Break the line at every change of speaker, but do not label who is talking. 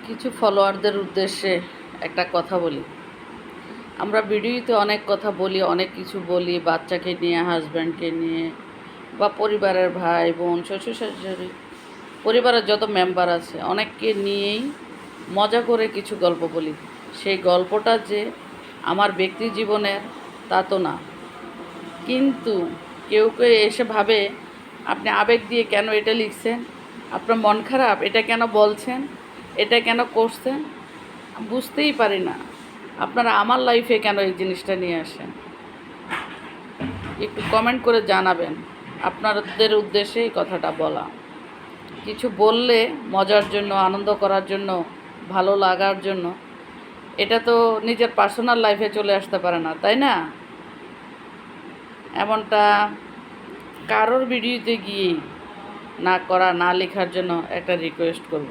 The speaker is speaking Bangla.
কিছু ফলোয়ারদের উদ্দেশ্যে একটা কথা বলি। আমরা ভিডিওতে অনেক কথা বলি, অনেক কিছু বলি, বাচ্চাকে নিয়ে, হাজব্যান্ডকে নিয়ে, বা পরিবারের ভাই বোন, শ্বশুর শাশুড়ি, পরিবারের যত মেম্বার আছে অনেককে নিয়েই মজা করে কিছু গল্প বলি। সেই গল্পটা যে আমার ব্যক্তি জীবনের তা তো না। কিন্তু কেউ কেউ এসে ভাবে আপনি আবেগ দিয়ে কেন এটা লিখছেন, আপনার মন খারাপ, এটা কেন বলছেন, এটা কেন করছেন। বুঝতেই পারি না আপনারা আমার লাইফে কেন এই জিনিসটা নিয়ে আসেন। একটু কমেন্ট করে জানাবেন। আপনাদের উদ্দেশ্যে এই কথাটা বলা। কিছু বললে মজার জন্য, আনন্দ করার জন্য, ভালো লাগার জন্য, এটা তো নিজের পার্সোনাল লাইফে চলে আসতে পারে না, তাই না? এমনটা কারোর ভিডিওতে গিয়ে না করা, না লেখার জন্য একটা রিকোয়েস্ট করব।